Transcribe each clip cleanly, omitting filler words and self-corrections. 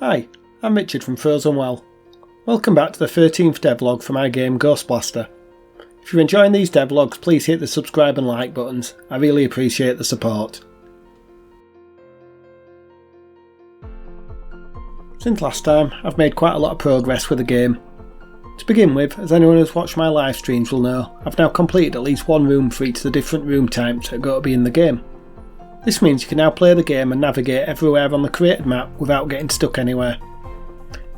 Hi, I'm Richard from Frozen Well. Welcome back to the 13th devlog for my game Ghost Blaster. If you're enjoying these devlogs, please hit the subscribe and like buttons. I really appreciate the support. Since last time, I've made quite a lot of progress with the game. To begin with, as anyone who's watched my live streams will know, I've now completed at least one room for each of the different room types that are going to be in the game. This means you can now play the game and navigate everywhere on the created map without getting stuck anywhere.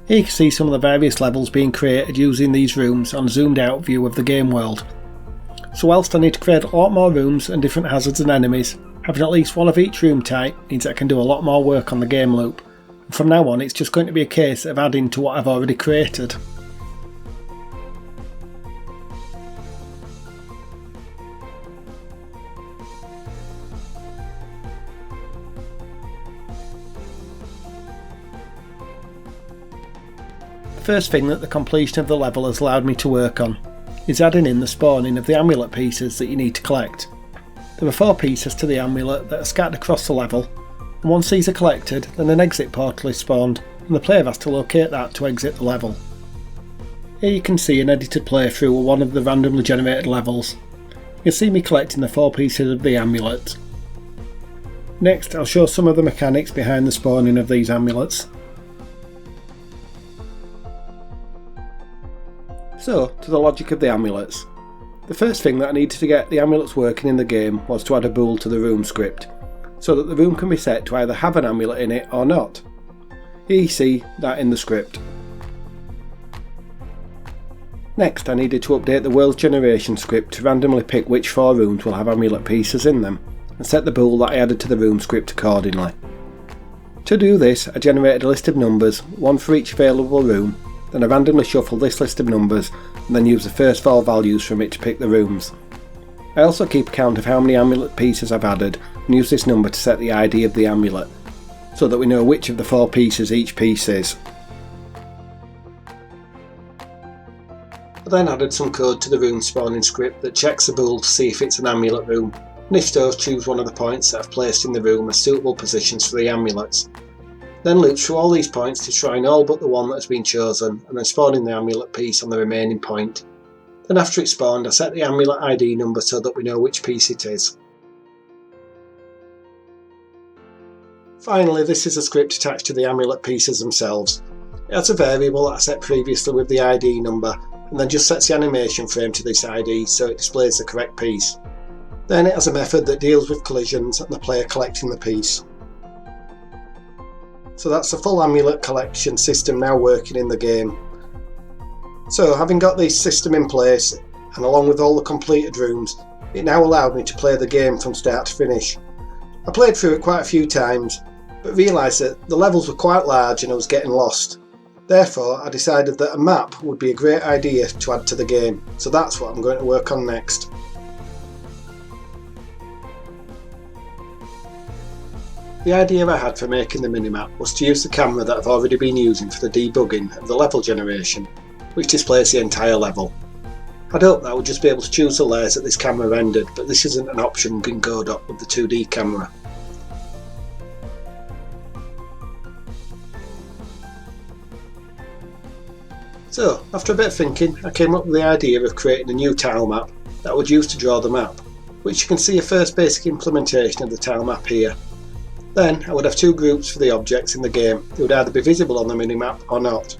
Here you can see some of the various levels being created using these rooms on a zoomed out view of the game world. So whilst I need to create a lot more rooms and different hazards and enemies, having at least one of each room type means I can do a lot more work on the game loop. And from now on it's just going to be a case of adding to what I've already created. The first thing that the completion of the level has allowed me to work on is adding in the spawning of the amulet pieces that you need to collect. There are 4 pieces to the amulet that are scattered across the level, and once these are collected then an exit portal is spawned and the player has to locate that to exit the level. Here you can see an edited playthrough of one of the randomly generated levels. You can see me collecting the 4 pieces of the amulet. Next I'll show some of the mechanics behind the spawning of these amulets. So, to the logic of the amulets. The first thing that I needed to get the amulets working in the game was to add a bool to the room script, so that the room can be set to either have an amulet in it or not. Here you see that in the script. Next I needed to update the world generation script to randomly pick which 4 rooms will have amulet pieces in them, and set the bool that I added to the room script accordingly. To do this I generated a list of numbers, one for each available room. Then I randomly shuffle this list of numbers and then use the first 4 values from it to pick the rooms. I also keep account of how many amulet pieces I've added and use this number to set the ID of the amulet, so that we know which of the 4 pieces each piece is. I then added some code to the room spawning script that checks the bool to see if it's an amulet room, and if so, choose one of the points that I've placed in the room as suitable positions for the amulets. Then loops through all these points to try all but the one that has been chosen, and then spawning the amulet piece on the remaining point. Then after it's spawned I set the amulet ID number so that we know which piece it is. Finally, this is a script attached to the amulet pieces themselves. It has a variable that I set previously with the ID number, and then just sets the animation frame to this ID so it displays the correct piece. Then it has a method that deals with collisions and the player collecting the piece. So that's the full amulet collection system now working in the game. So having got this system in place, and along with all the completed rooms, it now allowed me to play the game from start to finish. I played through it quite a few times, but realised that the levels were quite large and I was getting lost. Therefore I decided that a map would be a great idea to add to the game, so that's what I'm going to work on next. The idea I had for making the minimap was to use the camera that I've already been using for the debugging of the level generation, which displays the entire level. I'd hoped that I would just be able to choose the layers that this camera rendered, but this isn't an option in Godot with the 2D camera. So, after a bit of thinking, I came up with the idea of creating a new tile map that I would use to draw the map, which you can see a first basic implementation of the tile map here. Then I would have 2 groups for the objects in the game that would either be visible on the minimap or not.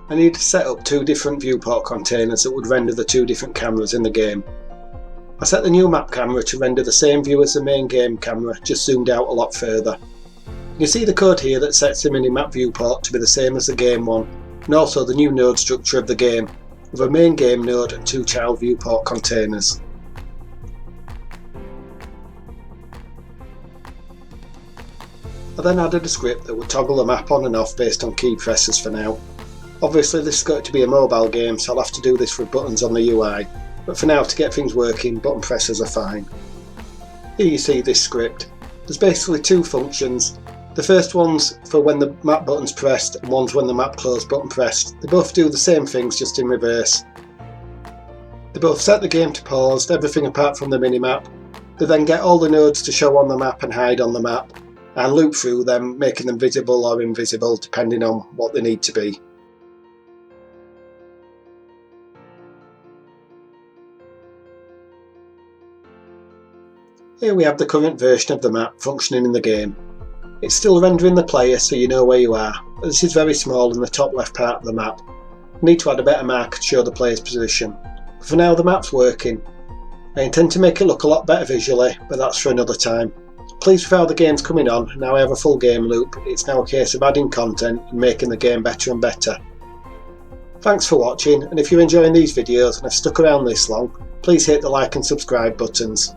I needed to set up 2 different viewport containers that would render the 2 different cameras in the game. I set the new map camera to render the same view as the main game camera, just zoomed out a lot further. You can see the code here that sets the minimap viewport to be the same as the game one, and also the new node structure of the game, with a main game node and 2 child viewport containers. I then added a script that would toggle the map on and off based on key presses for now. Obviously this is going to be a mobile game, so I'll have to do this with buttons on the UI, but for now, to get things working, button presses are fine. Here you see this script. There's basically 2 functions. The first one's for when the map button's pressed and one's when the map close button pressed. They both do the same things, just in reverse. They both set the game to paused, everything apart from the minimap, They then get all the nodes to show on the map and hide on the map, and loop through them, making them visible or invisible depending on what they need to be. Here we have the current version of the map functioning in the game. It's still rendering the player so you know where you are, but this is very small in the top left part of the map. I need to add a better marker to show the player's position. But for now the map's working. I intend to make it look a lot better visually, but that's for another time. Pleased with how the game's coming on. Now I have a full game loop, it's now a case of adding content and making the game better and better. Thanks for watching, and if you're enjoying these videos and have stuck around this long, please hit the like and subscribe buttons.